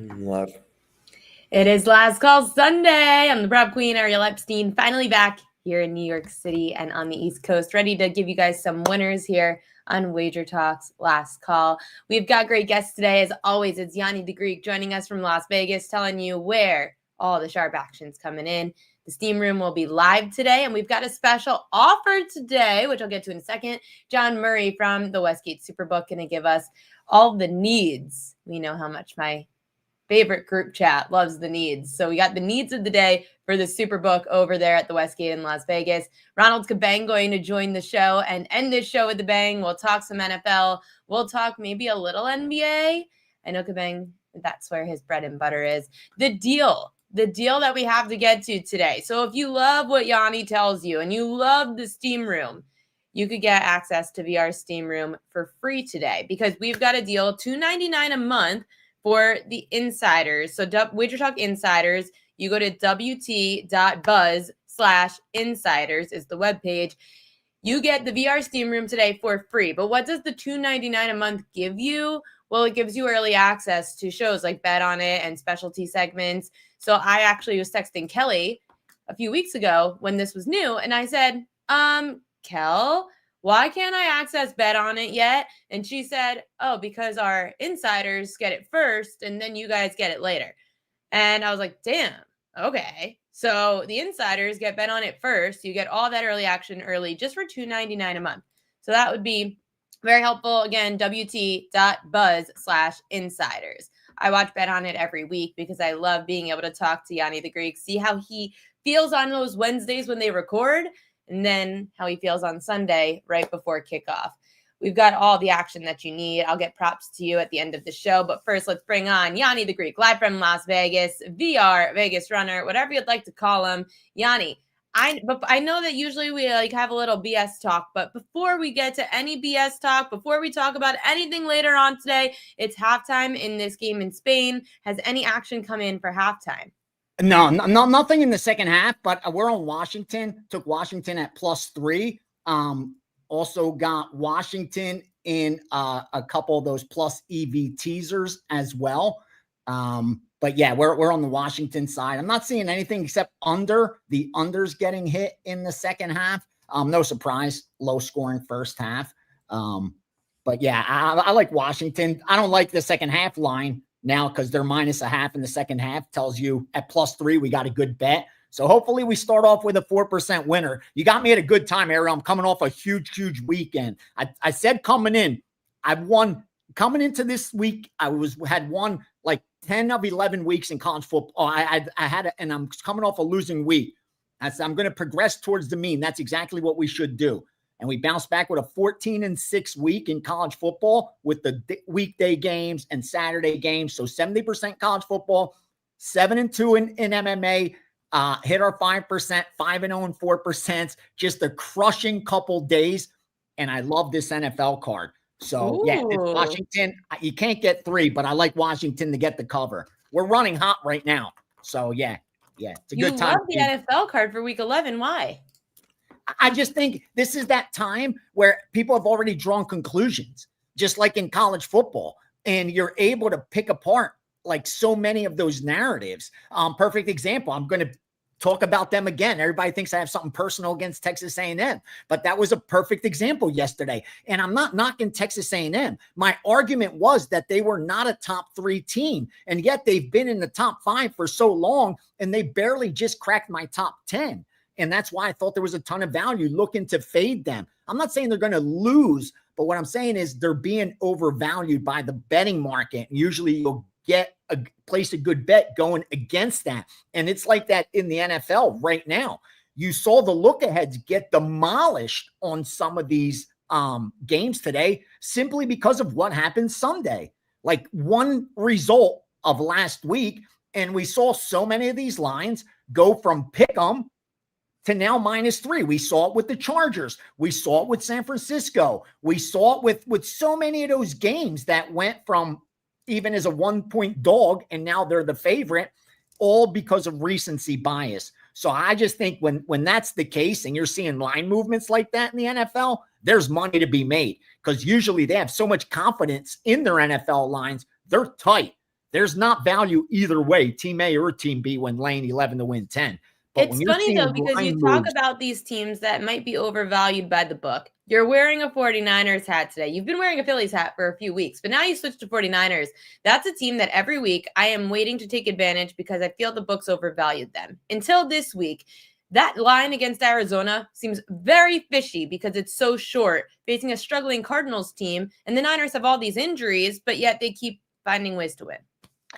Love. It is Last Call Sunday. I'm the prop queen, Ariel Epstein, finally back here in New York City and on the East Coast, ready to give you guys some winners here on WagerTalk's Last Call. We've got great guests today. As always, it's Gianni the Greek joining us from Las Vegas, telling you where all the sharp action's coming in. The Steam Room will be live today, and we've got a special offer today, which I'll get to in a second. John Murray from the Westgate Superbook going to give us all the needs. We know how much my favorite group chat loves the needs. So we got the needs of the day for the Superbook over there at the Westgate in Las Vegas. Ronald Kabang going to join the show and end this show with a bang. We'll talk some NFL. We'll talk maybe a little NBA. I know Kabang, that's where his bread and butter is. The deal that we have to get to today. So if you love what Yanni tells you and you love the Steam Room, you could get access to VR Steam Room for free today because we've got a deal, $2.99 a month for the insiders. So WagerTalk insiders, you go to wt.buzz/insiders is the webpage. You get the VR Steam Room today for free. But what does the $2.99 a month give you? Well, it gives you early access to shows like Bet On It and specialty segments. So I actually was texting Kelly a few weeks ago when this was new, and I said, Kel, why can't I access Bet On It yet? And she said, oh, because our insiders get it first and then you guys get it later. And I was like, damn, okay. So the insiders get Bet On It first. You get all that early action early just for $2.99 a month. So that would be very helpful. Again, wt.buzz/insiders. I watch Bet On It every week because I love being able to talk to Gianni the Greek, see how he feels on those Wednesdays when they record, and then how he feels on Sunday right before kickoff. We've got all the action that you need. I'll get props to you at the end of the show. But first, let's bring on Yanni the Greek, live from Las Vegas, VR, Vegas runner, whatever you'd like to call him. Yanni, I know that usually we have a little BS talk, but before we get to any BS talk, before we talk about anything later on today, it's halftime in this game in Spain. Has any action come in for halftime? No, nothing in the second half, but we're on Washington. Took Washington at +3. Also got Washington in a couple of those plus EV teasers as well. But yeah, we're on the Washington side. I'm not seeing anything except under. The under's getting hit in the second half. No surprise, low scoring first half. But yeah, I like Washington. I don't like the second half line now because they're -0.5 in the second half. Tells you at +3 we got a good bet. So hopefully we start off with a 4% winner. You got me at a good time, Ariel. I'm coming off a huge weekend. I said coming in, I've won coming into this week. I had won like 10 of 11 weeks in college football. I had and I'm coming off a losing week. I'm going to progress towards the mean. That's exactly what we should do. And we bounced back with a 14-6 week in college football with the weekday games and Saturday games. So 70% college football, 7-2 in MMA, hit our 5%, 5-0 and 4%, just a crushing couple days. And I love this NFL card. So yeah, it's Washington. You can't get 3, but I like Washington to get the cover. We're running hot right now. So yeah, it's a good time. You love the NFL card for week 11. Why? I just think this is that time where people have already drawn conclusions, just like in college football, and you're able to pick apart like so many of those narratives. Perfect example. I'm going to talk about them again. Everybody thinks I have something personal against Texas A&M, but that was a perfect example yesterday. And I'm not knocking Texas A&M. My argument was that they were not a top 3 team, and yet they've been in the top 5 for so long, and they barely just cracked my top 10. And that's why I thought there was a ton of value looking to fade them. I'm not saying they're going to lose, but what I'm saying is they're being overvalued by the betting market. Usually you'll place a good bet going against that. And it's like that in the NFL right now. You saw the look aheads get demolished on some of these games today simply because of what happened Sunday. Like one result of last week, and we saw so many of these lines go from pick 'em to now -3. We saw it with the Chargers. We saw it with San Francisco. We saw it with so many of those games that went from even as a 1-point dog, and now they're the favorite, all because of recency bias. So I just think when that's the case and you're seeing line movements like that in the NFL, there's money to be made because usually they have so much confidence in their NFL lines. They're tight. There's not value either way, team A or team B, when laying 11 to win 10. But it's funny though, because you talk about these teams that might be overvalued by the book. You're wearing a 49ers hat today. You've been wearing a Phillies hat for a few weeks, but now you switch to 49ers. That's a team that every week I am waiting to take advantage because I feel the books overvalued them. Until this week, that line against Arizona seems very fishy because it's so short, facing a struggling Cardinals team, and the Niners have all these injuries, but yet they keep finding ways to win.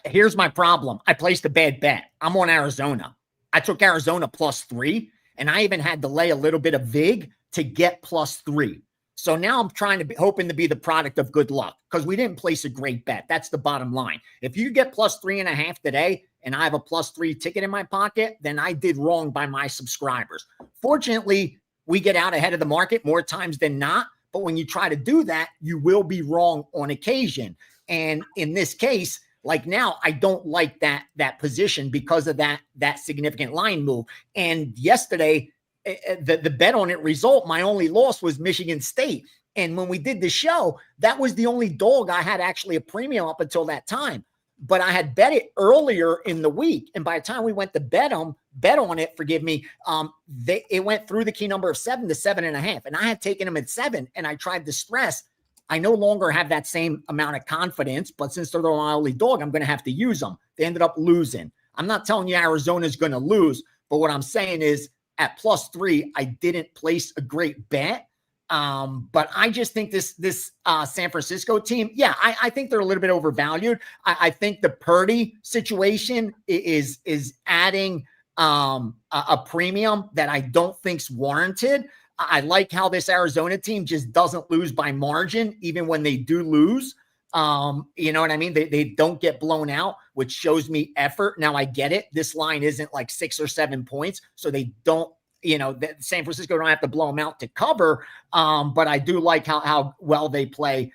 Here's my problem. I placed a bad bet. I'm on Arizona. I took Arizona +3, and I even had to lay a little bit of VIG to get +3. So now I'm hoping to be the product of good luck because we didn't place a great bet. That's the bottom line. If you get +3.5 today and I have a +3 ticket in my pocket, then I did wrong by my subscribers. Fortunately, we get out ahead of the market more times than not. But when you try to do that, you will be wrong on occasion. And in this case, like now, I don't like that position because of that significant line move. And yesterday, the bet on it result, my only loss was Michigan State. And when we did the show, that was the only dog I had actually a premium up until that time. But I had bet it earlier in the week. And by the time we went to bet on it, it went through the key number of 7 to 7.5. And I had taken them at 7, and I tried to stress, I no longer have that same amount of confidence, but since they're the only dog, I'm going to have to use them. They ended up losing. I'm not telling you Arizona's going to lose, but what I'm saying is at +3, I didn't place a great bet. But I just think this San Francisco team, I think they're a little bit overvalued. I think the Purdy situation is adding a premium that I don't think's warranted. I like how this Arizona team just doesn't lose by margin, even when they do lose. You know what I mean? They don't get blown out, which shows me effort. Now I get it. This line isn't like 6 or 7 points, so they don't, San Francisco don't have to blow them out to cover. But I do like how well they play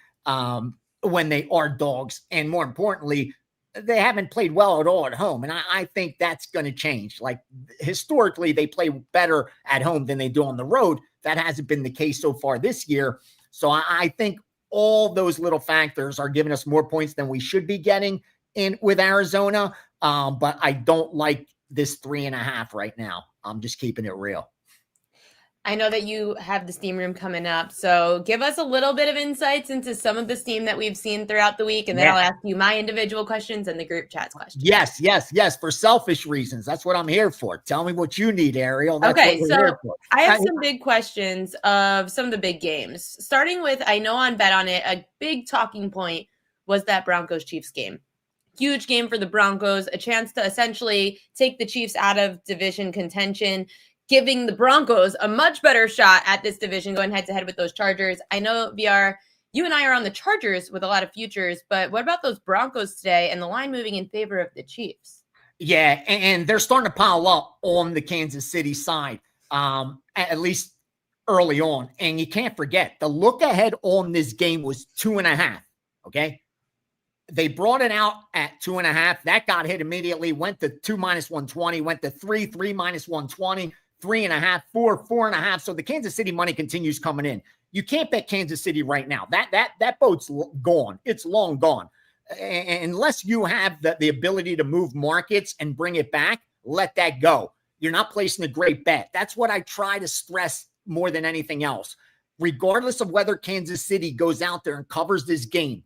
when they are dogs. And more importantly, they haven't played well at all at home. And I think that's going to change. Like historically, they play better at home than they do on the road. That hasn't been the case so far this year. So I think all those little factors are giving us more points than we should be getting in with Arizona. But I don't like this 3.5 right now. I'm just keeping it real. I know that you have the steam room coming up, so give us a little bit of insights into some of the steam that we've seen throughout the week, and then I'll ask you my individual questions and the group chat's questions. Yes. For selfish reasons. That's what I'm here for. Tell me what you need, Ariel. That's okay, so I have some big questions of some of the big games. Starting with, I know on Bet On It, a big talking point was that Broncos-Chiefs game. Huge game for the Broncos, a chance to essentially take the Chiefs out of division contention, giving the Broncos a much better shot at this division going head-to-head with those Chargers. I know, VR, you and I are on the Chargers with a lot of futures, but what about those Broncos today and the line moving in favor of the Chiefs? Yeah, and they're starting to pile up on the Kansas City side, at least early on. And you can't forget, the look ahead on this game was 2.5, okay? They brought it out at 2.5. That got hit immediately, went to 2 -120, went to 3 -120. 3.5, 4, 4.5. So the Kansas City money continues coming in. You can't bet Kansas City right now. That boat's gone. It's long gone. And unless you have the ability to move markets and bring it back, let that go. You're not placing a great bet. That's what I try to stress more than anything else. Regardless of whether Kansas City goes out there and covers this game,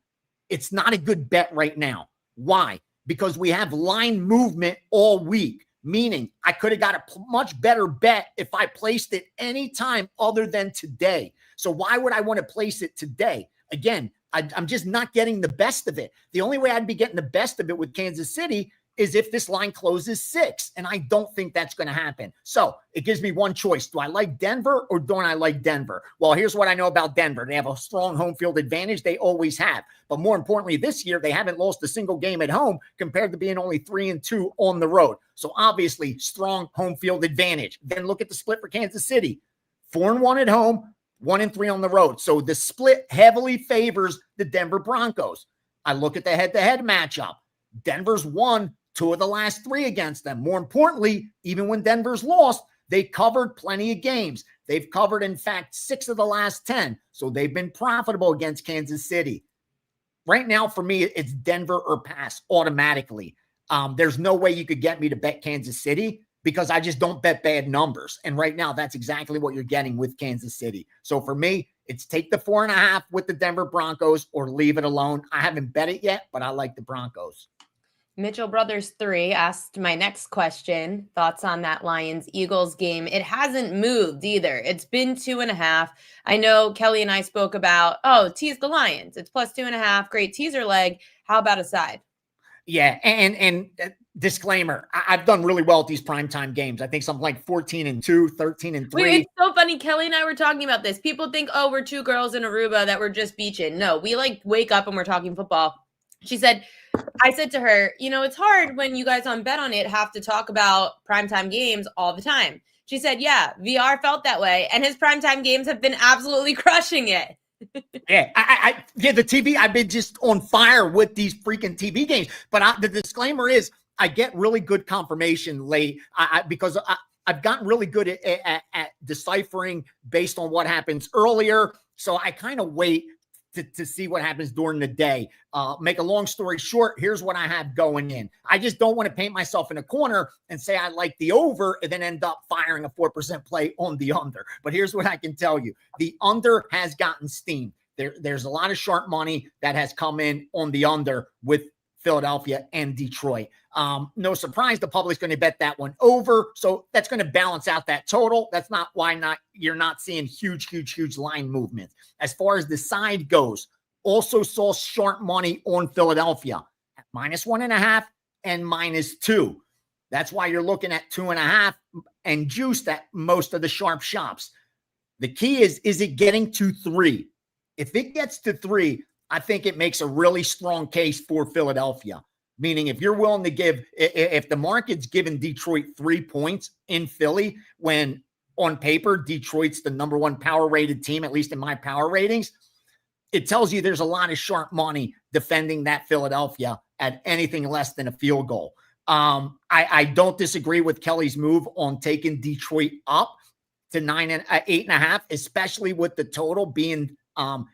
it's not a good bet right now. Why? Because we have line movement all week. Meaning I could have got a much better bet if I placed it any time other than today. So why would I want to place it today? Again, I'm just not getting the best of it. The only way I'd be getting the best of it with Kansas City is if this line closes 6. And I don't think that's going to happen. So it gives me one choice. Do I like Denver or don't I like Denver? Well, here's what I know about Denver. They have a strong home field advantage. They always have. But more importantly, this year, they haven't lost a single game at home compared to being only 3-2 on the road. So obviously, strong home field advantage. Then look at the split for Kansas City. 4-1 at home, 1-3 on the road. So the split heavily favors the Denver Broncos. I look at the head-to-head matchup. Denver's won 2 of the last 3 against them. More importantly, even when Denver's lost, they covered plenty of games. They've covered, in fact, 6 of the last 10. So they've been profitable against Kansas City. right now for me, it's Denver or pass automatically. There's no way you could get me to bet Kansas City because I just don't bet bad numbers. And right now, that's exactly what you're getting with Kansas City. So for me, it's take the 4.5 with the Denver Broncos or leave it alone. I haven't bet it yet, but I like the Broncos. Mitchell Brothers 3 asked my next question. Thoughts on that Lions-Eagles game? It hasn't moved either. It's been 2.5. I know Kelly and I spoke about, tease the Lions. It's plus 2.5. Great teaser leg. How about a side? Yeah, and disclaimer, I've done really well at these primetime games. I think something like 14-2, 13-3. Wait, it's so funny. Kelly and I were talking about this. People think, we're two girls in Aruba that we're just beaching. No, we wake up and we're talking football. I said to her, it's hard when you guys on Bet On It have to talk about primetime games all the time. She said, yeah, VR felt that way. And his primetime games have been absolutely crushing it. Yeah, the TV, I've been just on fire with these freaking TV games. But the disclaimer is I get really good confirmation late because I've gotten really good at deciphering based on what happens earlier. So I kind of wait to see what happens during the day. Make a long story short, here's what I have going in. I just don't want to paint myself in a corner and say I like the over and then end up firing a 4% play on the under. But here's what I can tell you. The under has gotten steam. There's a lot of sharp money that has come in on the under with Philadelphia and Detroit. No surprise, the public's going to bet that one over. So that's going to balance out that total. That's not why you're not seeing huge line movements. As far as the side goes, also saw sharp money on Philadelphia at -1.5 and -2. That's why you're looking at 2.5 and juiced at most of the sharp shops. The key is it getting to 3? If it gets to 3, I think it makes a really strong case for Philadelphia. Meaning if you're willing to if the market's given Detroit 3 points in Philly, when on paper, Detroit's the number 1 power rated team, at least in my power ratings, it tells you there's a lot of sharp money defending that Philadelphia at anything less than a field goal. I don't disagree with Kelly's move on taking Detroit up to 8.5, especially with the total being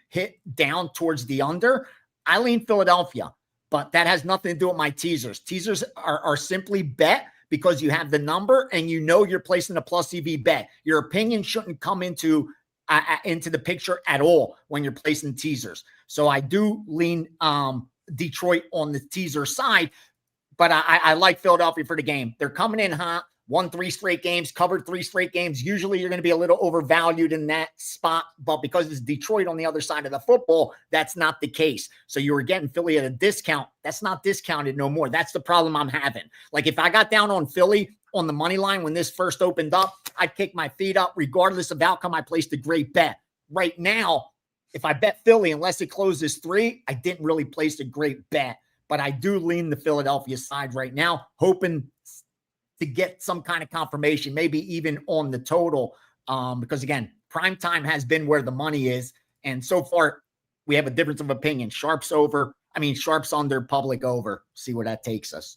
hit down towards the under. I lean Philadelphia, but that has nothing to do with my teasers. Teasers are simply bet because you have the number and you're placing a plus EV bet. Your opinion shouldn't come into the picture at all when you're placing teasers. So I do lean Detroit on the teaser side, but I like Philadelphia for the game. They're coming in hot. Won 3 straight games, covered 3 straight games. Usually you're going to be a little overvalued in that spot, but because it's Detroit on the other side of the football, that's not the case. So you were getting Philly at a discount. That's not discounted no more. That's the problem I'm having. Like if I got down on Philly on the money line when this first opened up, I'd kick my feet up regardless of outcome. I placed a great bet. Right now, if I bet Philly, unless it closes 3, I didn't really place a great bet, but I do lean the Philadelphia side right now, hoping to get some kind of confirmation, maybe even on the total, because again, prime time has been where the money is, and so far we have a difference of opinion. Sharps under, public over. See where that takes us.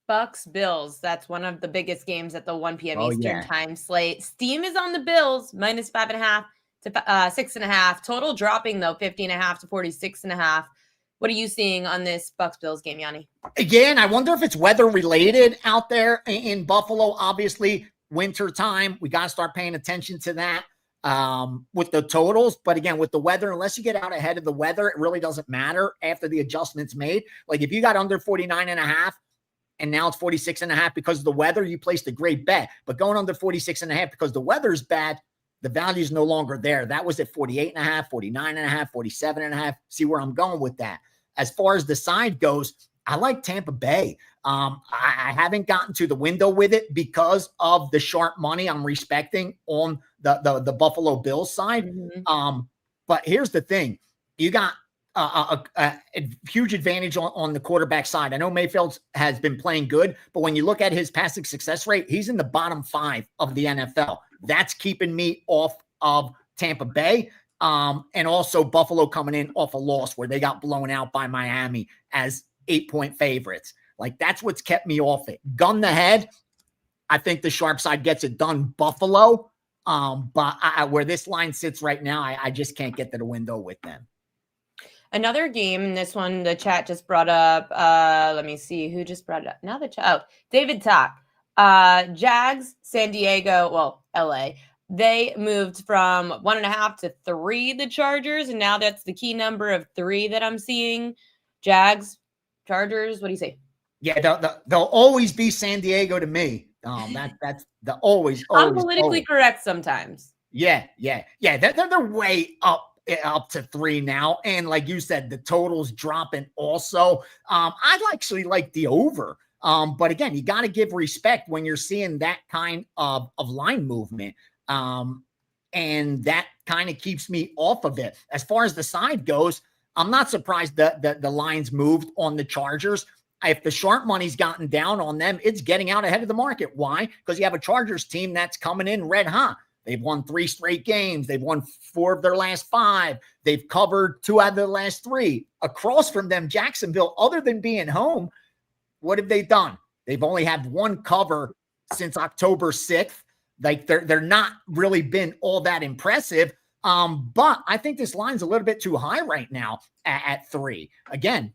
Bucks Bills. That's one of the biggest games at the 1 p.m. Eastern time slate. Steam is on the Bills -5.5 to 6.5. Total dropping though 50.5 to 46.5. What are you seeing on this Bucks-Bills game, Yanni? Again, I wonder if it's weather-related out there in Buffalo. Obviously, winter time. We got to start paying attention to that with the totals. But again, with the weather, unless you get out ahead of the weather, it really doesn't matter after the adjustments made. Like if you got under 49.5 and now it's 46.5 because of the weather, you placed a great bet. But going under 46.5 because the weather's bad, the value is no longer there. That was at 48.5, 49.5, 47.5. See where I'm going with that. As far as the side goes, I like Tampa Bay. I haven't gotten to the window with it because of the sharp money I'm respecting on the Buffalo Bills side. Mm-hmm. But here's the thing. You got a huge advantage on the quarterback side. I know Mayfield has been playing good, but when you look at his passing success rate, he's in the bottom 5 of the NFL. That's keeping me off of Tampa Bay. And also Buffalo coming in off a loss where they got blown out by Miami as 8-point favorites. Like that's what's kept me off it. Gun the head. I think the sharp side gets it done, Buffalo. But where this line sits right now, I just can't get to the window with them. Another game, and this one the chat just brought up. Let me see who just brought it up. Now the chat. Oh, David Talk. Jags, San Diego, well, LA. They moved from 1.5 to 3, the Chargers, and now that's the key number of 3 that I'm seeing. Jags, Chargers, what do you say? Yeah, they'll always be San Diego to me. That's the always. I'm politically correct sometimes. Yeah. They're way up to 3 now, and like you said, the total's dropping also. I'd actually like the over. But again, you got to give respect when you're seeing that kind of line movement. And that kind of keeps me off of it. As far as the side goes, I'm not surprised that the lines moved on the Chargers. If the sharp money's gotten down on them, it's getting out ahead of the market. Why? Because you have a Chargers team that's coming in red hot. They've won 3 straight games. They've won 4 of their last 5. They've covered 2 out of their last 3. Across from them, Jacksonville, other than being home, what have they done? They've only had 1 cover since October 6th. Like they're not really been all that impressive. But I think this line's a little bit too high right now at 3. Again,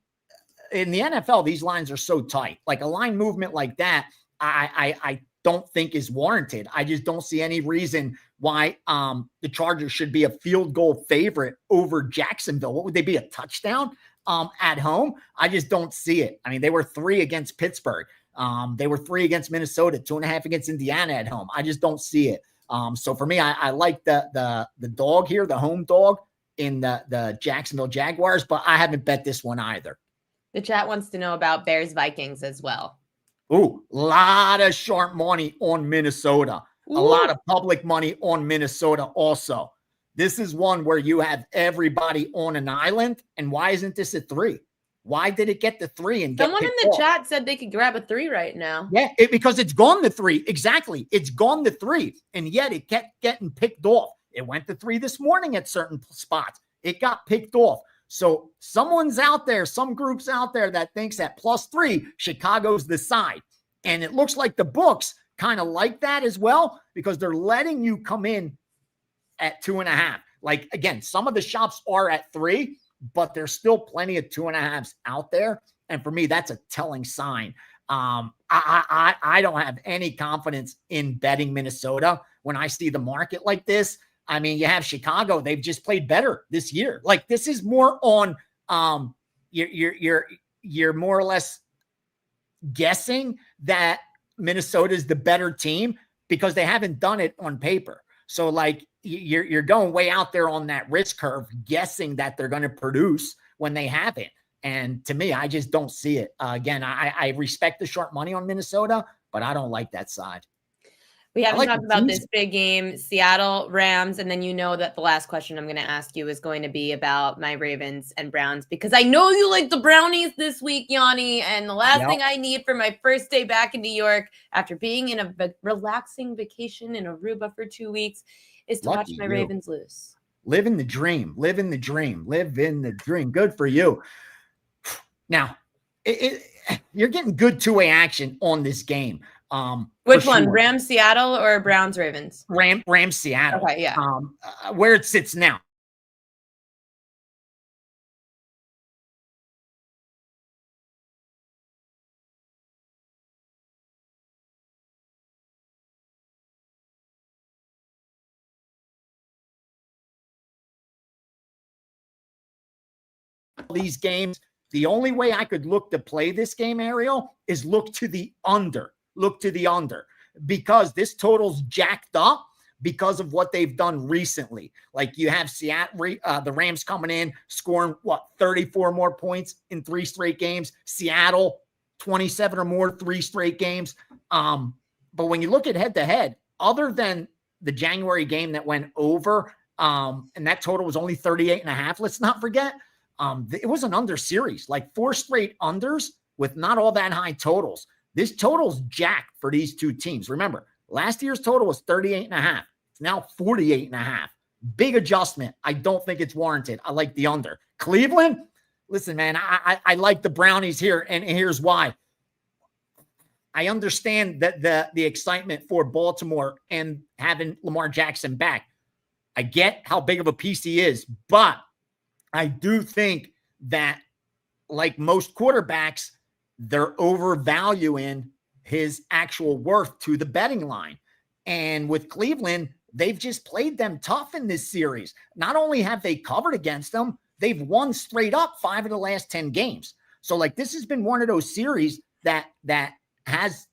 in the NFL, these lines are so tight. Like a line movement like that, I don't think is warranted. I just don't see any reason why the Chargers should be a field goal favorite over Jacksonville. What would they be, a touchdown at home? I just don't see it. I mean, they were 3 against Pittsburgh. They were 3 against Minnesota, 2.5 against Indiana at home. I just don't see it. So for me, I like the dog here, the home dog in the Jacksonville Jaguars, but I haven't bet this one either. The chat wants to know about Bears Vikings as well. Ooh, a lot of sharp money on Minnesota. Ooh. A lot of public money on Minnesota also. This is one where you have everybody on an island. And why isn't this a 3? Why did it get to 3? And someone in the chat said they could grab a 3 right now. Yeah, because it's gone to 3. Exactly. It's gone to 3. And yet it kept getting picked off. It went to 3 this morning at certain spots. It got picked off. So someone's out there, some group's out there that thinks at +3, Chicago's the side. And it looks like the books kind of like that as well, because they're letting you come in at 2.5. Like, again, some of the shops are at 3, but there's still plenty of 2.5s out there. And for me, that's a telling sign. I don't have any confidence in betting Minnesota when I see the market like this. I mean, you have Chicago. They've just played better this year. Like, this is more on you're more or less guessing that Minnesota is the better team because they haven't done it on paper. So like you're going way out there on that risk curve, guessing that they're going to produce when they haven't. And to me, I just don't see it. Again, I respect the short money on Minnesota, but I don't like that side. We haven't talked about this big game, Seattle Rams, and then you know that the last question I'm going to ask you is going to be about my Ravens and Browns, because I know you like the Brownies this week, Yanni, and the last thing I need for my first day back in New York after being in a relaxing vacation in Aruba for 2 weeks is to watch my Ravens lose. Living the dream. Living the dream. Live in the dream. Good for you. Now, you're getting good two-way action on this game. Which one, sure. Rams Seattle or Browns Ravens? Rams Seattle. Okay, yeah. Where it sits now. These games, the only way I could look to play this game, Ariel, is look to the under. Look to the under, because this total's jacked up because of what they've done recently. Like you have Seattle, the Rams coming in, scoring 34 more points in 3 straight games. Seattle, 27 or more, 3 straight games. But when you look at head to head, other than the January game that went over, and that total was only 38.5, let's not forget, it was an under series, like 4 straight unders with not all that high totals. This total's jacked for these two teams. Remember, last year's total was 38.5. It's now 48.5. Big adjustment. I don't think it's warranted. I like the under. Cleveland, listen, man, I like the Brownies here, and here's why. I understand that the excitement for Baltimore and having Lamar Jackson back. I get how big of a piece he is, but I do think that, like most quarterbacks, they're overvaluing his actual worth to the betting line. And with Cleveland, they've just played them tough in this series. Not only have they covered against them, they've won straight up 5 of the last 10 games. So like this has been one of those series that has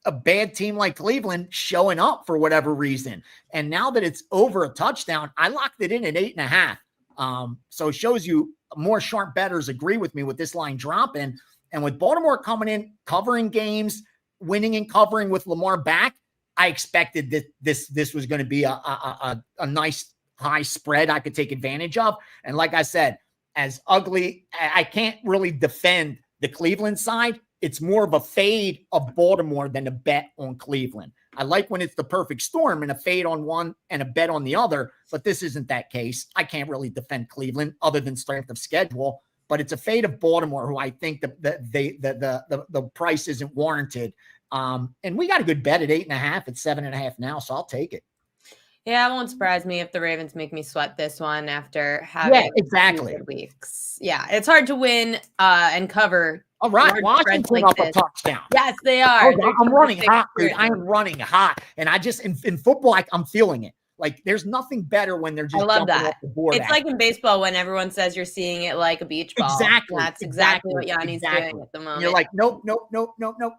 a bad team like Cleveland showing up for whatever reason. And now that it's over a touchdown, I locked it in at 8.5. So it shows you more sharp bettors agree with me with this line dropping. And with Baltimore coming in, covering games, winning and covering with Lamar back, I expected that this was going to be a nice high spread I could take advantage of. And like I said, as ugly, I can't really defend the Cleveland side. It's more of a fade of Baltimore than a bet on Cleveland. I like when it's the perfect storm and a fade on one and a bet on the other, but this isn't that case. I can't really defend Cleveland other than strength of schedule, but it's a fade of Baltimore, who I think the price isn't warranted. And we got a good bet at 8.5 at 7.5 now, so I'll take it. Yeah, it won't surprise me if the Ravens make me sweat this one after having exactly 2 good weeks. Yeah, it's hard to win and cover. All right, Washington up a touchdown. Yes, they are. I'm running hot, dude. I am running hot. And I just, in football, I'm feeling it. Like, there's nothing better when they're just jumping off the board. It's like in baseball when everyone says you're seeing it like a beach ball. Exactly. That's exactly what Yanni's doing at the moment. And you're like, nope.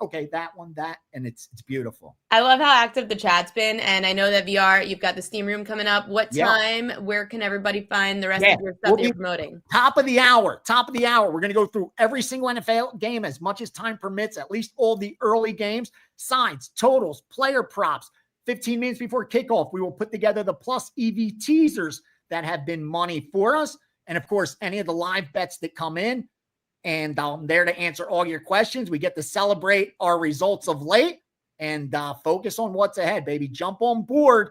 Okay, that one, and it's beautiful. I love how active the chat's been. And I know that VR, you've got the Steam Room coming up. What time? Where can everybody find the rest of your stuff that you're promoting? Top of the hour. We're going to go through every single NFL game as much as time permits, at least all the early games, sides, totals, player props. 15 minutes before kickoff, we will put together the plus EV teasers that have been money for us. And of course, any of the live bets that come in. And I'm there to answer all your questions. We get to celebrate our results of late and focus on what's ahead, baby. Jump on board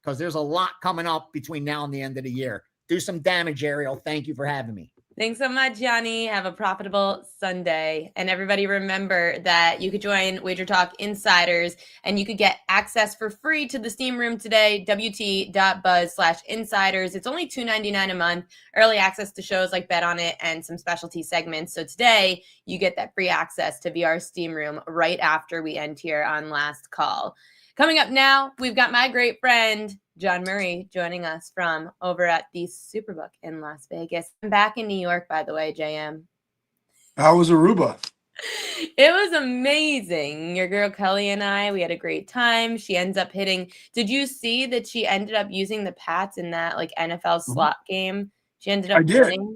because there's a lot coming up between now and the end of the year. Do some damage, Ariel. Thank you for having me. Thanks so much, Yanni. Have a profitable Sunday. And everybody remember that you could join WagerTalk Insiders and you could get access for free to the Steam Room today, wt.buzz/insiders. It's only $2.99 a month, early access to shows like Bet On It and some specialty segments. So today you get that free access to VR Steam Room right after we end here on Last Call. Coming up now, we've got my great friend, John Murray, joining us from over at the Superbook in Las Vegas. I'm back in New York, by the way, JM. How was Aruba? It was amazing. Your girl Kelly and I, we had a great time. She ends up hitting. Did you see that she ended up using the Pats in that like NFL slot game? She ended up winning.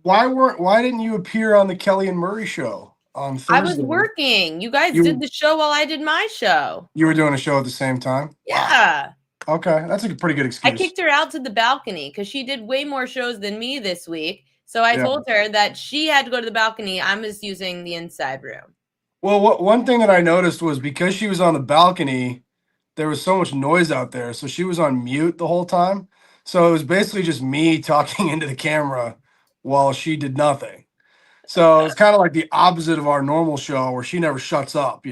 Why didn't you appear on the Kelly and Murray show on Thursday? I was working. You guys did the show while I did my show. You were doing a show at the same time? Yeah. Wow. Okay, that's a pretty good excuse. I kicked her out to the balcony because she did way more shows than me this week. So I told her that she had to go to the balcony. I'm just using the inside room. Well, one thing that I noticed was because she was on the balcony, there was so much noise out there. So she was on mute the whole time. So it was basically just me talking into the camera while she did nothing. So it's kind of like the opposite of our normal show where she never shuts up,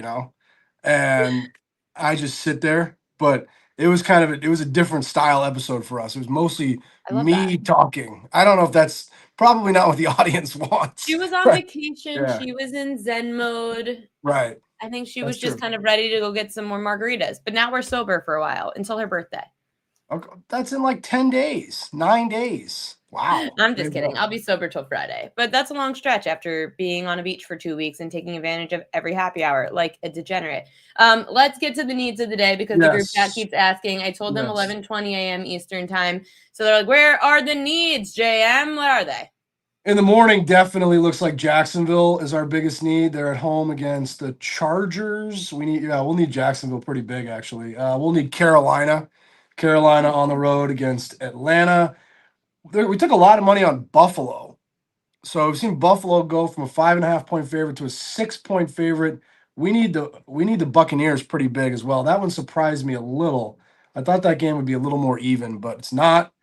and I just sit there. But it was it was a different style episode for us. It was mostly me talking. I don't know if that's probably not what the audience wants. She was on vacation. Yeah. She was in Zen mode. Right. I think she was just kind of ready to go get some more margaritas. But now we're sober for a while until her birthday. Okay. That's in like 10 days, 9 days. Wow. I'm just kidding. I'll be sober till Friday. But that's a long stretch after being on a beach for 2 weeks and taking advantage of every happy hour like a degenerate. Let's get to the needs of the day because the group chat keeps asking. I told them 11:20 a.m. Eastern time. So they're like, where are the needs, JM? What are they? In the morning, definitely looks like Jacksonville is our biggest need. They're at home against the Chargers. We'll need Jacksonville pretty big, actually. We'll need Carolina on the road against Atlanta. We took a lot of money on Buffalo. So we've seen Buffalo go from a 5.5-point favorite to a 6-point favorite. We need the Buccaneers pretty big as well. That one surprised me a little. I thought that game would be a little more even, but it's not.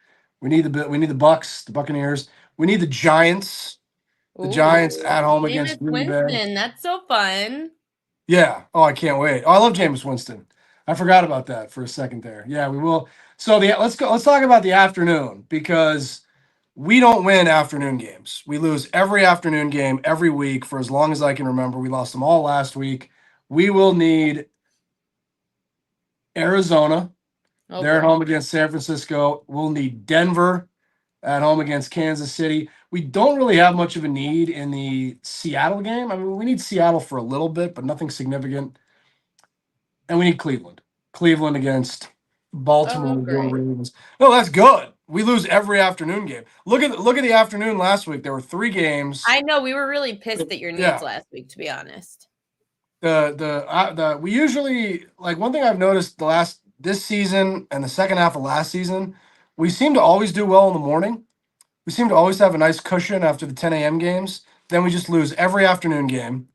We need the Bucks, the Buccaneers. We need the Giants. The Giants at home against Green Bay. That's so fun. Yeah. Oh, I can't wait. Oh, I love Jameis Winston. I forgot about that for a second there. Yeah, we will. So let's talk about the afternoon because We don't win afternoon games. We lose every afternoon game every week for as long as I can remember. We lost them all last week. We will need Arizona. Oh, They're at boy. home against San Francisco. We'll need Denver at home against Kansas City. We don't really have much of a need in the Seattle game. I mean, we need Seattle for a little bit, but nothing significant. And we need Cleveland. Cleveland against Baltimore. Oh, Your great. Ravens. No, that's good. We lose every afternoon game. Look at the afternoon last week. There were 3 games. I know we were really pissed at your needs Yeah. last week, to be honest. We usually, like, one thing I've noticed this season and the second half of last season, we seem to always do well in the morning. We seem to always have a nice cushion after the 10 a.m. games. Then we just lose every afternoon game,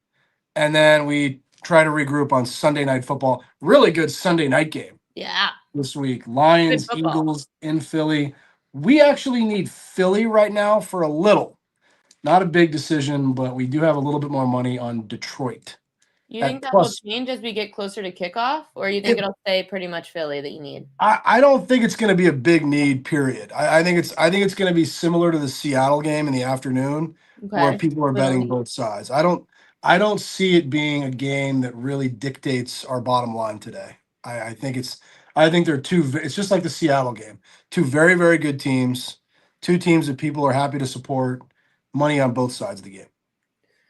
and then we try to regroup on Sunday night football. Really good Sunday night game Yeah. this week. Lions, Good football. Eagles in Philly. We actually need Philly right now for a little. Not a big decision, but we do have a little bit more money on Detroit. You At think that will plus- change as we get closer to kickoff, or you think it'll stay pretty much Philly that you need? I don't think it's going to be a big need. Period. I think it's going to be similar to the Seattle game in the afternoon, where Okay. people are Little betting need. both sides. I don't see it being a game that really dictates our bottom line today. I think they're it's just like the Seattle game. 2 very, very good teams, 2 teams that people are happy to support. Money on both sides of the game.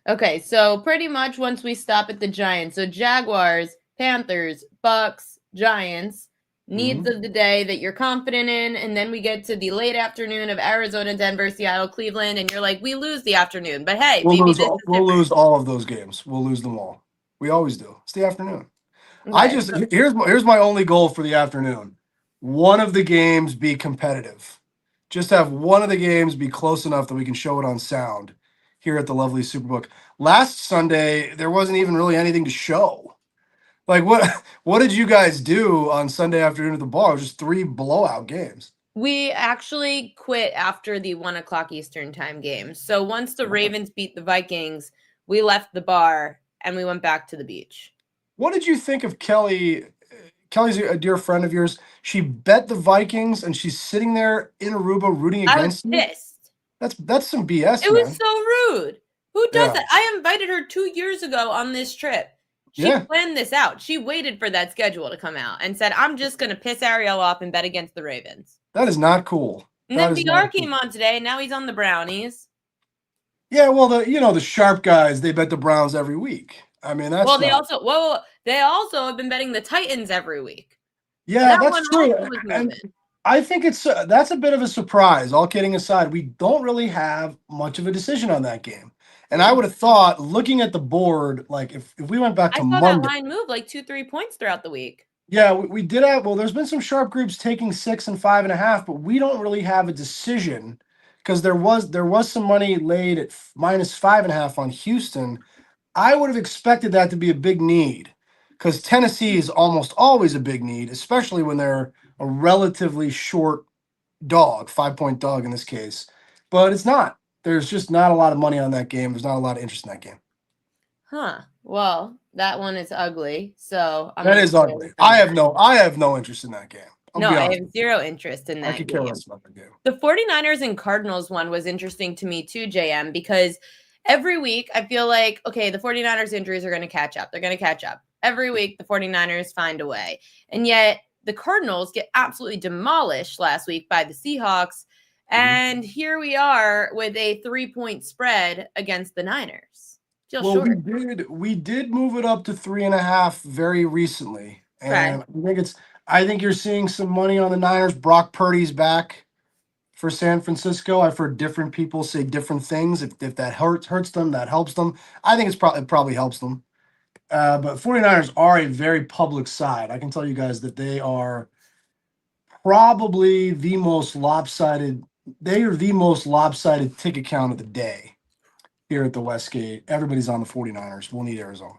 Okay, so pretty much once we stop at the Giants, so Jaguars, Panthers, Bucks, Giants, needs of the day that you're confident in, and then we get to the late afternoon of Arizona, Denver, Seattle, Cleveland, and you're like, we lose the afternoon, but hey, We'll maybe lose this is we'll different. lose all of those games. We'll lose them all. We always do. It's the afternoon. Okay, Here's my only goal for the afternoon. One of the games be competitive. Just have one of the games be close enough that we can show it on sound here at the lovely Superbook. Last Sunday, there wasn't even really anything to show. Like, what did you guys do on Sunday afternoon at the bar? It was just 3 blowout games. we actually quit after the 1:00 Eastern time game. So once the Ravens beat the Vikings, we left the bar and we went back to the beach. What did you think of Kelly? Kelly's a dear friend of yours. She bet the Vikings, and she's sitting there in Aruba rooting I was against you. pissed. That's some BS, It man. was so rude. Who does Yeah. that? I invited her 2 years ago on this trip. She Yeah. planned this out. She waited for that schedule to come out and said, I'm just going to piss Ariel off and bet against the Ravens. That is not cool. And That then is VR not cool. came on today, and now he's on the Brownies. Yeah, well, the sharp guys, they bet the Browns every week. I mean, that's Well, they not- also have been betting the Titans every week. yeah, that that's one true. also was And moving. I think that's a bit of a surprise. All kidding aside, we don't really have much of a decision on that game. And I would have thought, looking at the board, like if we went back I to saw that Monday, line move like 2-3 points throughout the week. yeah, we did have. Well, there's been some sharp groups taking 6 and 5.5, but we don't really have a decision because there was some money laid at -5.5 on Houston. I would have expected that to be a big need because Tennessee is almost always a big need, especially when they're a relatively short dog, 5-point dog in this case. But it's not. There's just not a lot of money on that game. There's not a lot of interest in that game. Huh. Well, that one is ugly. So I'm That gonna is stay away ugly. from I that. have no interest in that game. No, I have zero interest in I that could care game. less about that game. The 49ers and Cardinals one was interesting to me too, JM, because every week I feel like, okay, the 49ers injuries are going to catch up. They're going to catch up. Every week the 49ers find a way. And yet the Cardinals get absolutely demolished last week by the Seahawks. And here we are with a 3-point spread against the Niners. Feel Well, short. we did move it up to 3.5 very recently, and I think you're seeing some money on the Niners. Brock Purdy's back for San Francisco. I've heard different people say different things. If that hurts them, that helps them. I think it probably helps them. But 49ers are a very public side. I can tell you guys that they are probably the most lopsided. They are the most lopsided ticket count of the day here at the Westgate. Everybody's on the 49ers. We'll need Arizona.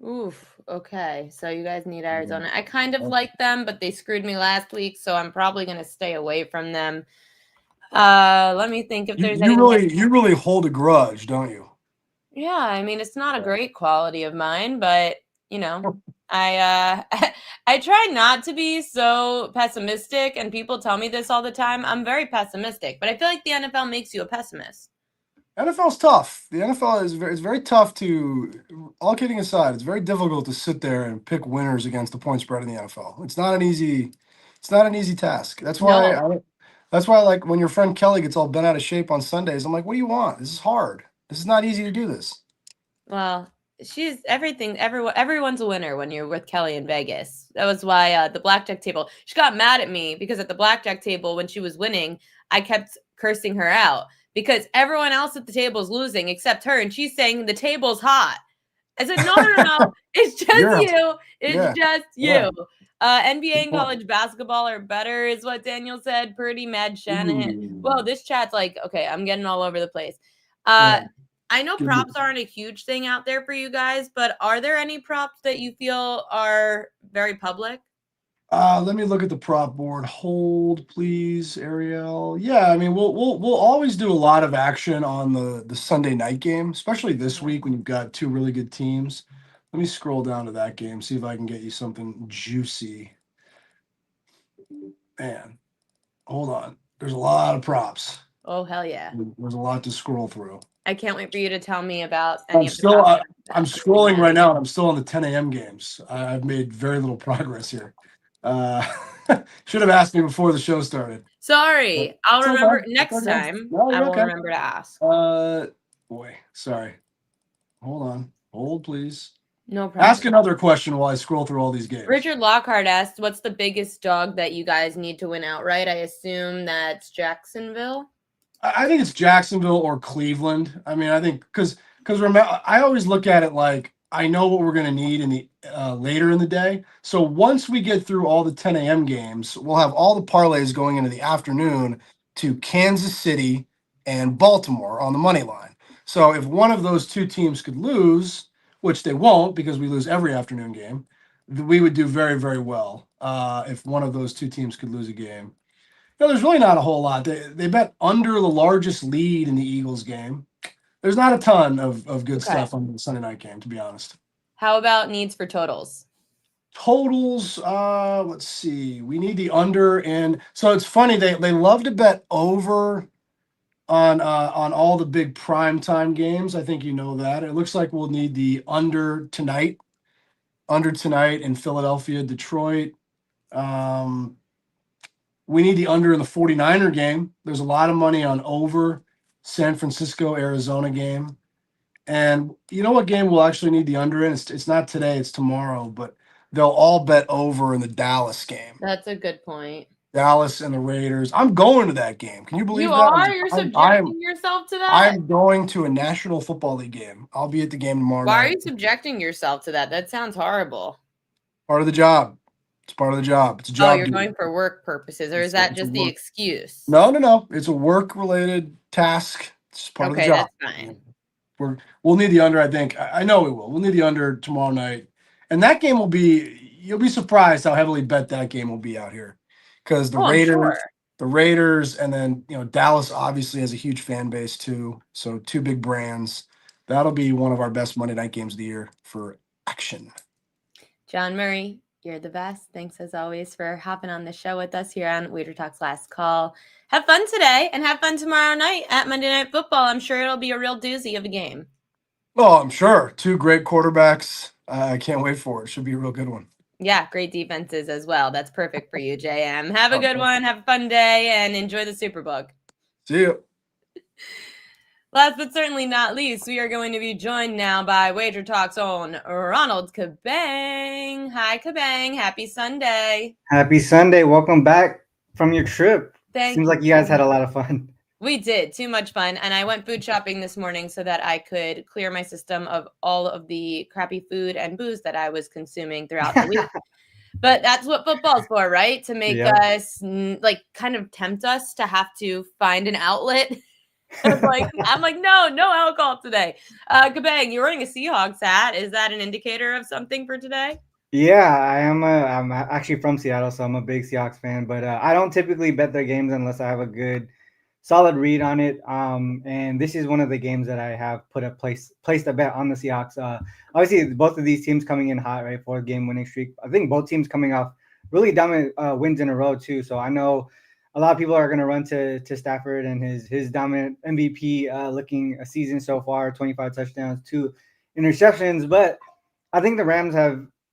Oof. Okay. So you guys need Arizona. I kind of like them, but they screwed me last week. So I'm probably going to stay away from them. Let me think if there's anything. You really hold a grudge, don't you? Yeah. I mean, it's not a great quality of mine, but I I try not to be so pessimistic, and people tell me this all the time. I'm very pessimistic, but I feel like the NFL makes you a pessimist. NFL's tough. The NFL is very tough to. All kidding aside, it's very difficult to sit there and pick winners against the point spread in the NFL. It's not an easy. It's not an easy task. That's why. No. That's why, like, when your friend Kelly gets all bent out of shape on Sundays, I'm like, "What do you want? This is hard. This is not easy to do this." Well, she's everything. Everyone's a winner when you're with Kelly in Vegas. That was why the blackjack table. She got mad at me because at the blackjack table when she was winning, I kept cursing her out because everyone else at the table is losing except her, and she's saying the table's hot. I said, no. It's just you. It's just you. Yeah. NBA and college basketball are better, is what Daniel said. Purdy, Mad Shanahan. Whoa, this chat's like, okay, I'm getting all over the place. I know props aren't a huge thing out there for you guys, but are there any props that you feel are very public? Let me look at the prop board. Hold, please, Ariel. Yeah, I mean, we'll always do a lot of action on the Sunday night game, especially this week when you've got two really good teams. Let me scroll down to that game, see if I can get you something juicy. Man, hold on. There's a lot of props. Oh, hell yeah. There's a lot to scroll through. I can't wait for you to tell me about I'm any of the props. I'm scrolling right now, and I'm still on the 10 a.m. games. I've made very little progress here. Should have asked me before the show started. Sorry, I'll It's remember okay. next It's okay. time. No, I you're will okay. remember to ask. Boy, sorry. Hold on. Hold, please. No problem. Ask another question while I scroll through all these games. Richard Lockhart asked, what's the biggest dog that you guys need to win outright? I assume that's Jacksonville. I think it's Jacksonville or Cleveland. I mean, I think because remember, I always look at it like I know what we're going to need in the later in the day. So once we get through all the 10 a.m. games, we'll have all the parlays going into the afternoon to Kansas City and Baltimore on the money line. So if one of those two teams could lose, which they won't because we lose every afternoon game, we would do very, very well if one of those two teams could lose a game. No, there's really not a whole lot. They bet under the largest lead in the Eagles game. There's not a ton of good stuff on the Sunday night game, to be honest. How about needs for totals? Totals, let's see. We need the under, and so it's funny, they love to bet over on all the big primetime games. I think you know that. It looks like we'll need the under tonight in Philadelphia, Detroit. We need the under in the 49er game. There's a lot of money on over San Francisco, Arizona game. And you know what game we'll actually need the under in? It's not today, it's tomorrow, but they'll all bet over in the Dallas game. That's a good point. Dallas and the Raiders. I'm going to that game. Can you believe you that? Are? You're subjecting yourself to that? I'm going to a National Football League game. I'll be at the game tomorrow night. Why are you subjecting yourself to that? That sounds horrible. Part of the job. It's part of the job. It's a job. Oh, you're going for work purposes, or is that just the excuse? No. It's a work-related task. It's part of the job. That's fine. We'll need the under, I think. I know we will. We'll need the under tomorrow night. And that game will be, you'll be surprised how heavily bet that game will be out here. Because the Raiders, and then, Dallas obviously has a huge fan base too. So two big brands. That'll be one of our best Monday night games of the year for action. John Murray, you're the best. Thanks as always for hopping on the show with us here on WagerTalk's Last Call. Have fun today and have fun tomorrow night at Monday Night Football. I'm sure it'll be a real doozy of a game. Oh, I'm sure. Two great quarterbacks. I can't wait for it. Should be a real good one. Yeah, great defenses as well. That's perfect for you, JM. Have a good one. Have a fun day and enjoy the Superbook. See you. Last but certainly not least, we are going to be joined now by WagerTalk's own Ronald Kabang. Hi, Kabang. Happy Sunday. Happy Sunday. Welcome back from your trip. Seems like you guys had a lot of fun. We did. Too much fun. And I went food shopping this morning so that I could clear my system of all of the crappy food and booze that I was consuming throughout the week. But that's what football's for, right? To make us, kind of tempt us to have to find an outlet. I'm like, no alcohol today. Kabang, you're wearing a Seahawks hat. Is that an indicator of something for today? Yeah, I am. I'm actually from Seattle, so I'm a big Seahawks fan. But I don't typically bet their games unless I have a good solid read on it. And this is one of the games that I have placed a bet on the Seahawks. Obviously, both of these teams coming in hot, right? 4-game winning streak. I think both teams coming off really dominant wins in a row too. So I know a lot of people are going to run to Stafford and his dominant MVP looking a season so far, 25 touchdowns, 2 interceptions. But I think the Rams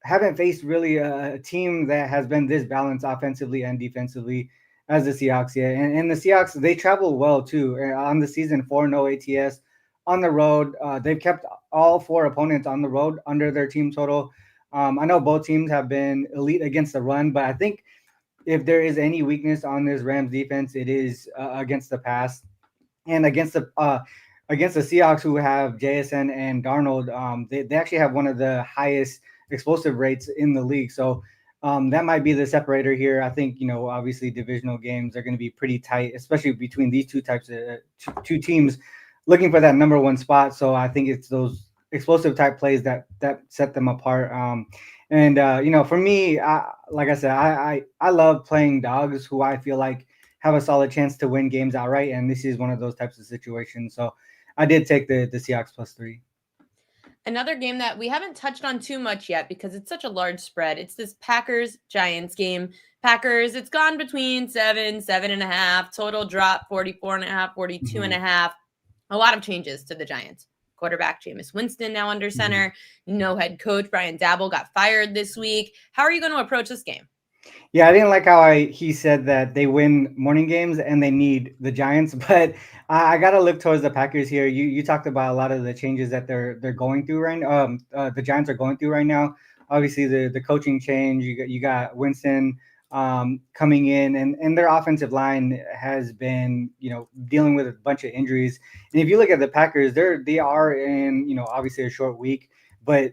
haven't faced really a team that has been this balanced offensively and defensively as the Seahawks yet. And the Seahawks, they travel well too on the season, 4-0 ATS on the road. They've kept all 4 opponents on the road under their team total. I know both teams have been elite against the run, but I think if there is any weakness on this Rams defense, it is against the pass and against the Seahawks, who have JSN and Darnold. They actually have one of the highest explosive rates in the league. So that might be the separator here. I think, obviously divisional games are going to be pretty tight, especially between these two types of two teams looking for that number 1 spot. So I think it's those explosive type plays that set them apart. For me, like I said, I love playing dogs who I feel like have a solid chance to win games outright. And this is one of those types of situations. So I did take the Seahawks +3. Another game that we haven't touched on too much yet because it's such a large spread. It's this Packers-Giants game. Packers, it's gone between 7, 7.5. Total drop 44.5, 42.5. A lot of changes to the Giants. Quarterback Jameis Winston now under center. No head coach. Brian Dabble got fired this week. How are you going to approach this game? Yeah, I didn't like how he said that they win morning games and they need the Giants, but I got to look towards the Packers here. You talked about a lot of the changes that they're going through right now. The Giants are going through right now. Obviously, the coaching change. You got Winston coming in, and their offensive line has been dealing with a bunch of injuries. And if you look at the Packers, they are in obviously a short week, but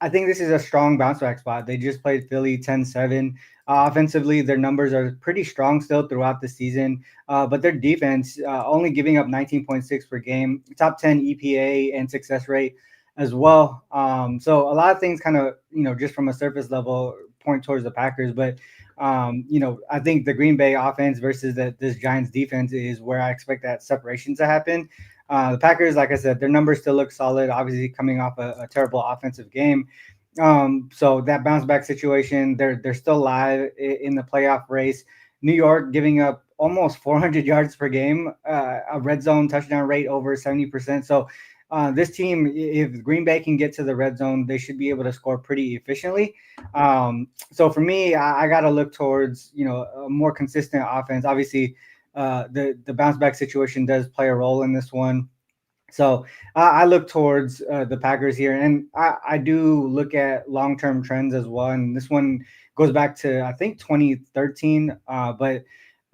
I think this is a strong bounce back spot. They just played Philly 10-7. Offensively, their numbers are pretty strong still throughout the season, but their defense only giving up 19.6 per game, top 10 EPA and success rate as well. So a lot of things kind of, just from a surface level point towards the Packers. But, I think the Green Bay offense versus this Giants defense is where I expect that separation to happen. The Packers, like I said, their numbers still look solid, obviously coming off a terrible offensive game. So that bounce back situation, they're still live in the playoff race. New York giving up almost 400 yards per game, a red zone touchdown rate over 70%. So this team, if Green Bay can get to the red zone, they should be able to score pretty efficiently. So for me, I got to look towards, a more consistent offense. Obviously, the bounce back situation does play a role in this one. So I look towards the Packers here, and I do look at long-term trends as well. And this one goes back to, I think, 2013, but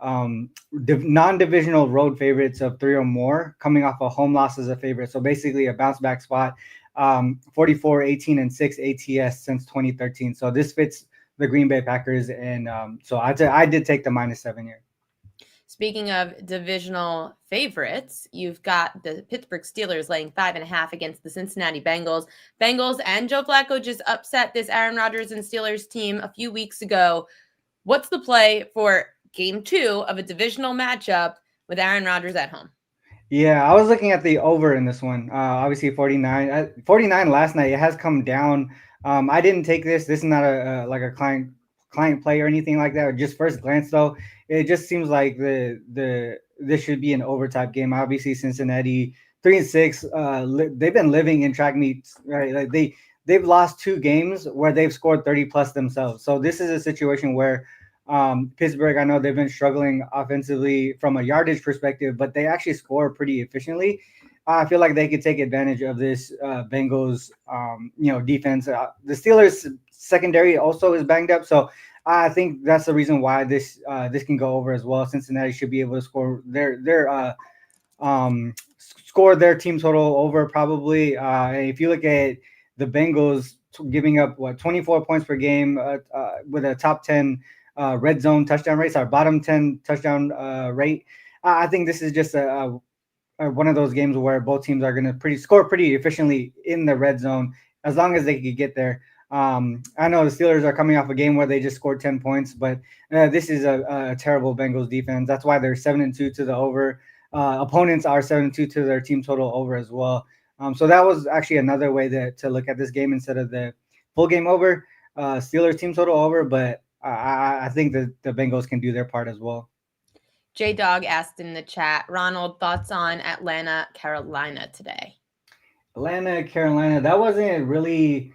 non-divisional road favorites of 3 or more coming off a home loss as a favorite. So basically a bounce back spot, 44, 18, and 6 ATS since 2013. So this fits the Green Bay Packers. And so I did take the -7 here. Speaking of divisional favorites, you've got the Pittsburgh Steelers laying 5.5 against the Cincinnati Bengals. Bengals and Joe Flacco just upset this Aaron Rodgers and Steelers team a few weeks ago. What's the play for game 2 of a divisional matchup with Aaron Rodgers at home? Yeah, I was looking at the over in this one. Obviously 49. 49 last night. It has come down. I didn't take this. This is not a client play or anything like that. Just first glance though, it just seems like this should be an overtime game. Obviously Cincinnati 3-6. They've been living in track meets, right? Like they've lost 2 games where they've scored 30 plus themselves. So this is a situation where Pittsburgh, I know they've been struggling offensively from a yardage perspective, but they actually score pretty efficiently. I feel like they could take advantage of this Bengals, defense. The Steelers secondary also is banged up, so I think that's the reason why this can go over as well. Cincinnati should be able to score their team total over probably. If you look at the Bengals giving up 24 points per game with a top 10 red zone touchdown rates, our bottom 10 touchdown rate. I think this is just one of those games where both teams are going to score pretty efficiently in the red zone as long as they could get there. I know the Steelers are coming off a game where they just scored 10 points, but this is a terrible Bengals defense. That's why they're 7-2 to the over. Opponents are 7-2 to their team total over as well. So that was actually another way to look at this game instead of the full game over. Steelers team total over, but I think that the Bengals can do their part as well. J Dog asked in the chat, Ronald, thoughts on Atlanta, Carolina today? Atlanta, Carolina, that wasn't really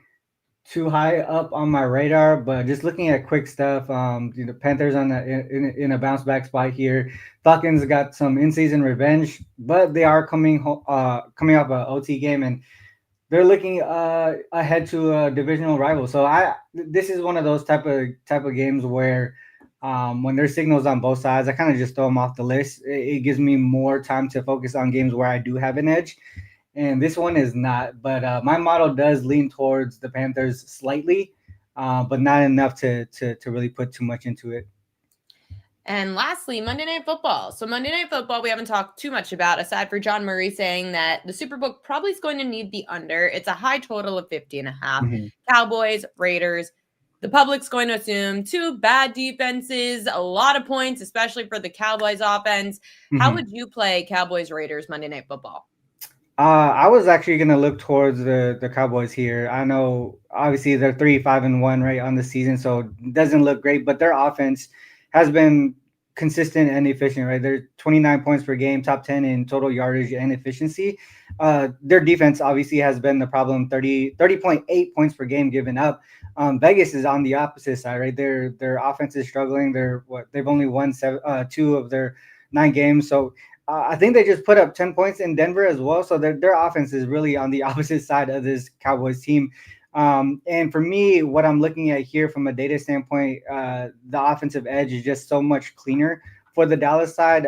too high up on my radar, but just looking at quick stuff, Panthers on in a bounce back spot here. Falcons got some in-season revenge, but they are coming off an OT game, and they're looking ahead to a divisional rival. So this is one of those type of games where when there's signals on both sides, I kind of just throw them off the list. It gives me more time to focus on games where I do have an edge. And this one is not, but my model does lean towards the Panthers slightly, but not enough to really put too much into it. And lastly, Monday Night Football. So Monday Night Football, we haven't talked too much about, aside for John Murray saying that the Superbook probably is going to need the under. It's a high total of 50.5. Mm-hmm. Cowboys, Raiders. The public's going to assume two bad defenses, a lot of points, especially for the Cowboys offense. Mm-hmm. How would you play Cowboys, Raiders Monday Night Football? I was actually going to look towards the Cowboys here. I know, obviously, they're 3-5-1 right on the season, so it doesn't look great, but their offense has been consistent and efficient, right? They're 29 points per game, top 10 in total yardage and efficiency. Their defense obviously has been the problem, 30.8 points per game given up. Vegas is on the opposite side, right? Their offense is struggling. They've only won 2 of their 9 games, so I think they just put up 10 points in Denver as well. So their offense is really on the opposite side of this Cowboys team. And for me, what I'm looking at here from a data standpoint, the offensive edge is just so much cleaner for the Dallas side.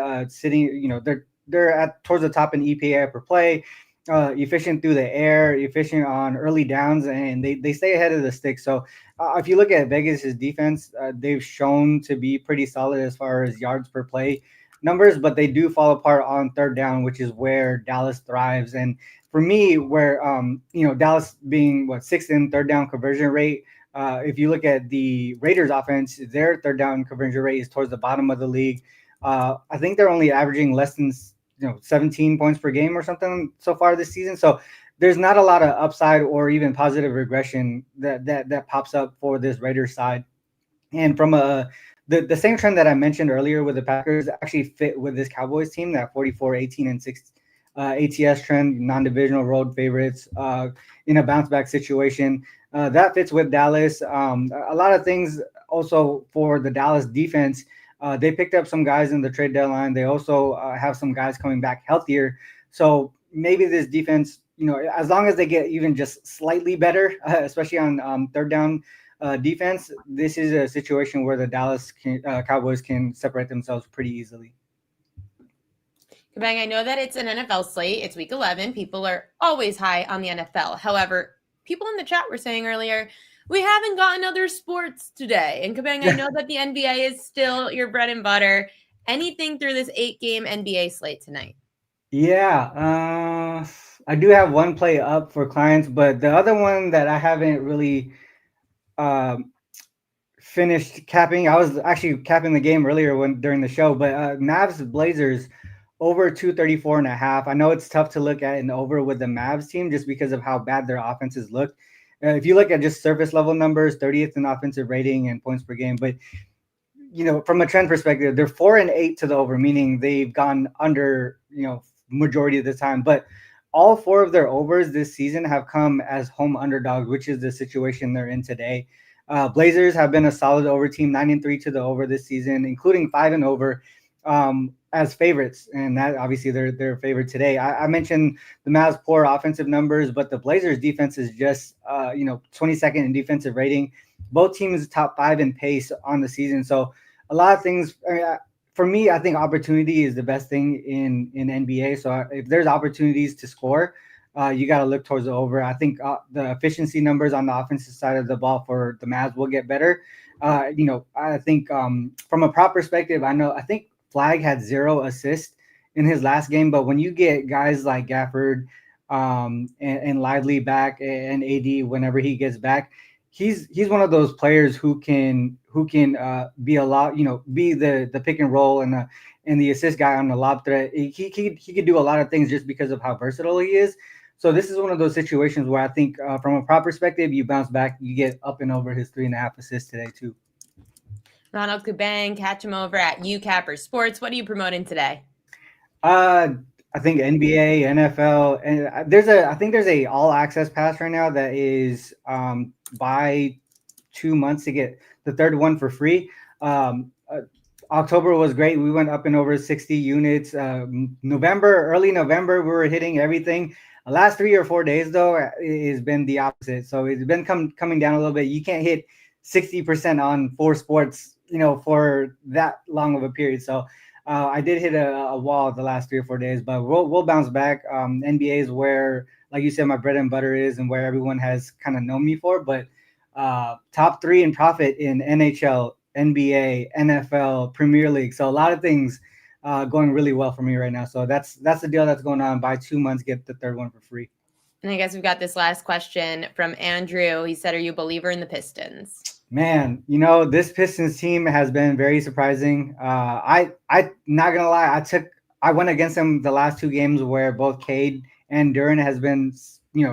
They're at towards the top in EPA per play, efficient through the air, efficient on early downs, and they stay ahead of the stick. So if you look at Vegas's defense, they've shown to be pretty solid as far as yards per play numbers, but they do fall apart on third down, which is where Dallas thrives. And for me, where Dallas being 6th in third down conversion rate, if you look at the Raiders offense, their third down conversion rate is towards the bottom of the league. I think they're only averaging less than 17 points per game or something so far this season. So there's not a lot of upside or even positive regression that pops up for this Raiders side. And from the same trend that I mentioned earlier with the Packers actually fit with this Cowboys team, that 44-18-6 ATS trend, non-divisional road favorites in a bounce-back situation. That fits with Dallas. A lot of things also for the Dallas defense. They picked up some guys in the trade deadline. They also have some guys coming back healthier. So maybe this defense, as long as they get even just slightly better, especially on third down, defense, this is a situation where the Dallas Cowboys can separate themselves pretty easily. Kabang, I know that it's an NFL slate. It's week 11. People are always high on the NFL. However, people in the chat were saying earlier, we haven't gotten other sports today. And Kabang, I know that the NBA is still your bread and butter. Anything through this 8-game NBA slate tonight? Yeah, I do have one play up for clients, but the other one that I haven't really finished capping. I was actually capping the game earlier during the show, but Mavs Blazers over 234.5. I know it's tough to look at an over with the Mavs team just because of how bad their offenses look. If you look at just surface level numbers, 30th in offensive rating and points per game, but from a trend perspective, they're 4-8 to the over, meaning they've gone under, majority of the time. But all 4 of their overs this season have come as home underdogs, which is the situation they're in today. Blazers have been a solid over team, 9-3 to the over this season, including 5 and over as favorites. And that obviously they're favored today. I mentioned the Mavs' poor offensive numbers, but the Blazers defense is just 22nd in defensive rating. Both teams top 5 in pace on the season. So a lot of things. For me, I think opportunity is the best thing in NBA. So if there's opportunities to score, you got to look towards the over. I think the efficiency numbers on the offensive side of the ball for the Mavs will get better. I think from a prop perspective, I think Flag had 0 assists in his last game. But when you get guys like Gafford and Lively back and AD whenever he gets back, he's one of those players who can be a lot, be the pick and roll and the assist guy on the lob threat. He could do a lot of things just because of how versatile he is. So this is one of those situations where I think from a prop perspective, you bounce back, you get up and over his 3.5 assists today too. Ronald Kabang, catch him over at UCapper Sports. What are you promoting today? I think NBA, NFL, and I think there's a all access pass right now that is buy 2 months to get the third one for free. October was great. We went up and over 60 units. Early November, we were hitting everything. The last 3 or 4 days though, it has been the opposite. So it's been coming down a little bit. You can't hit 60% on 4 sports, for that long of a period. So I did hit a wall the last 3 or 4 days, but we'll bounce back. NBA is where, like you said, my bread and butter is, and where everyone has kind of known me for. But top 3 in profit in NHL, NBA, NFL, Premier League. So a lot of things going really well for me right now. So that's the deal that's going on. Buy 2 months, get the third one for free. And I guess we've got this last question from Andrew. He said, "Are you a believer in the Pistons?" Man, this Pistons team has been very surprising. I not gonna lie, I went against them the last 2 games where both Cade and Duran has been,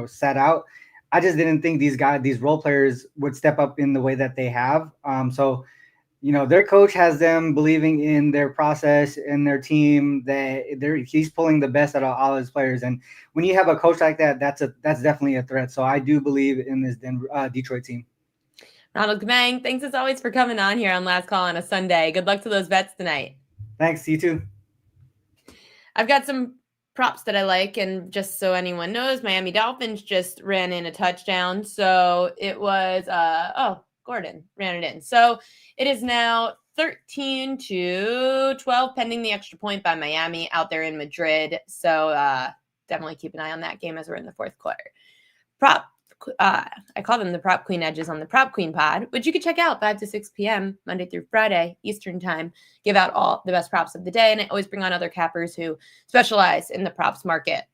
sat out. I just didn't think these role players would step up in the way that they have. So their coach has them believing in their process and their team, that he's pulling the best out of all his players. And when you have a coach like that, that's definitely a threat. So I do believe in this Detroit team. Ronald Kabang, thanks as always for coming on here on Last Call on a Sunday. Good luck to those bets tonight. Thanks, you too. I've got some props that I like, and just so anyone knows, Miami Dolphins just ran in a touchdown. So it was Gordon ran it in. So it is now 13-12 pending the extra point by Miami out there in Madrid. So definitely keep an eye on that game as we're in the 4th quarter. I call them the Prop Queen Edges on the Prop Queen Pod, which you can check out 5 to 6 p.m. Monday through Friday Eastern Time. Give out all the best props of the day, and I always bring on other cappers who specialize in the props market.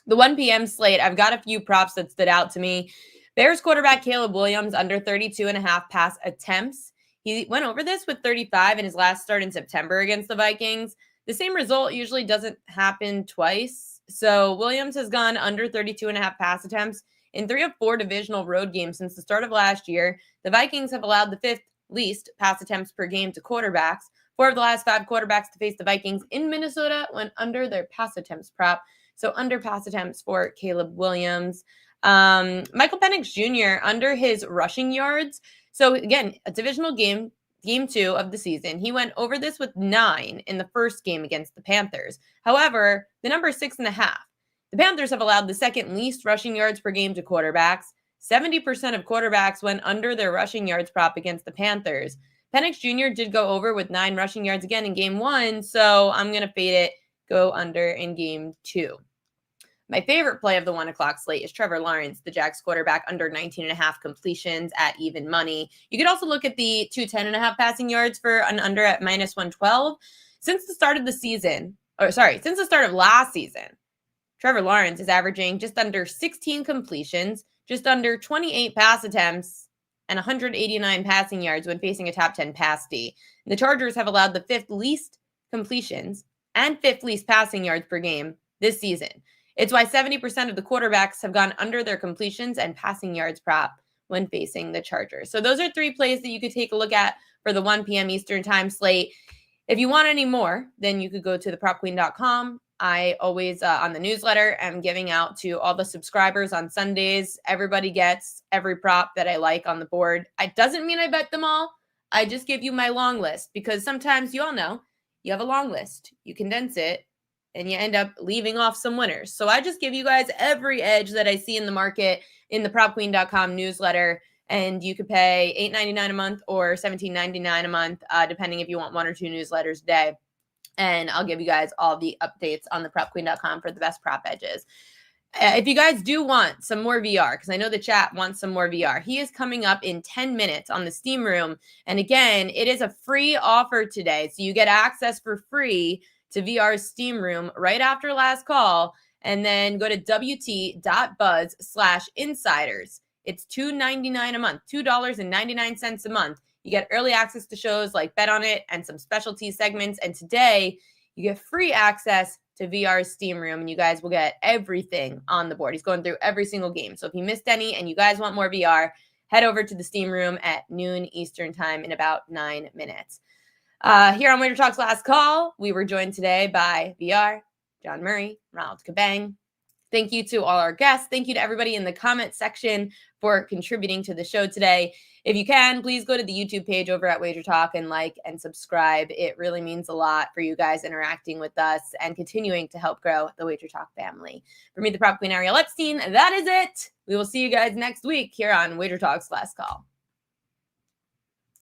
The 1 p.m. slate, I've got a few props that stood out to me. Bears quarterback Caleb Williams under 32.5 pass attempts. He went over this with 35 in his last start in September against the Vikings. The same result usually doesn't happen twice. So Williams has gone under 32.5 pass attempts in 3 of 4 divisional road games since the start of last year. The Vikings have allowed the 5th least pass attempts per game to quarterbacks. 4 of the last 5 quarterbacks to face the Vikings in Minnesota went under their pass attempts prop. So under pass attempts for Caleb Williams. Michael Penix Jr. under his rushing yards. So again, a divisional game 2 of the season. He went over this with 9 in the first game against the Panthers. However, the number is 6.5. The Panthers have allowed the 2nd least rushing yards per game to quarterbacks. 70% of quarterbacks went under their rushing yards prop against the Panthers. Penix Jr. did go over with 9 rushing yards again in game 1, so I'm going to fade it, go under in game 2. My favorite play of the 1 o'clock slate is Trevor Lawrence, the Jags quarterback, under 19.5 completions at even money. You could also look at the 210.5 passing yards for an under at -112. Since the start of last season, Trevor Lawrence is averaging just under 16 completions, just under 28 pass attempts, and 189 passing yards when facing a top 10 pass D. The Chargers have allowed the 5th least completions and 5th least passing yards per game this season. It's why 70% of the quarterbacks have gone under their completions and passing yards prop when facing the Chargers. So those are 3 plays that you could take a look at for the 1 p.m. Eastern Time slate. If you want any more, then you could go to thepropqueen.com. I always, on the newsletter, am giving out to all the subscribers on Sundays. Everybody gets every prop that I like on the board. It doesn't mean I bet them all. I just give you my long list, because sometimes you all know you have a long list. You condense it and you end up leaving off some winners. So I just give you guys every edge that I see in the market in the propqueen.com newsletter. And you could pay $8.99 a month or $17.99 a month, depending if you want 1 or 2 newsletters a day. And I'll give you guys all the updates on the propqueen.com for the best prop edges. If you guys do want some more VR, because I know the chat wants some more VR, he is coming up in 10 minutes on the Steam Room. And again, it is a free offer today. So you get access for free to VR's Steam Room right after last call. And then go to wt.buzz/insiders. It's $2.99 a month, $2.99 a month. You get early access to shows like Bet On It and some specialty segments. And today you get free access to VR's Steam Room, and you guys will get everything on the board. He's going through every single game. So if you missed any and you guys want more VR, head over to the Steam Room at noon Eastern time in about 9 minutes. Here on WagerTalk's Last Call, we were joined today by VR, John Murray, Ronald Kabang. Thank you to all our guests. Thank you to everybody in the comment section for contributing to the show today. If you can, please go to the YouTube page over at WagerTalk and like and subscribe. It really means a lot for you guys interacting with us and continuing to help grow the WagerTalk family. For me, the prop queen, Ariel Epstein, that is it. We will see you guys next week here on WagerTalk's Last Call.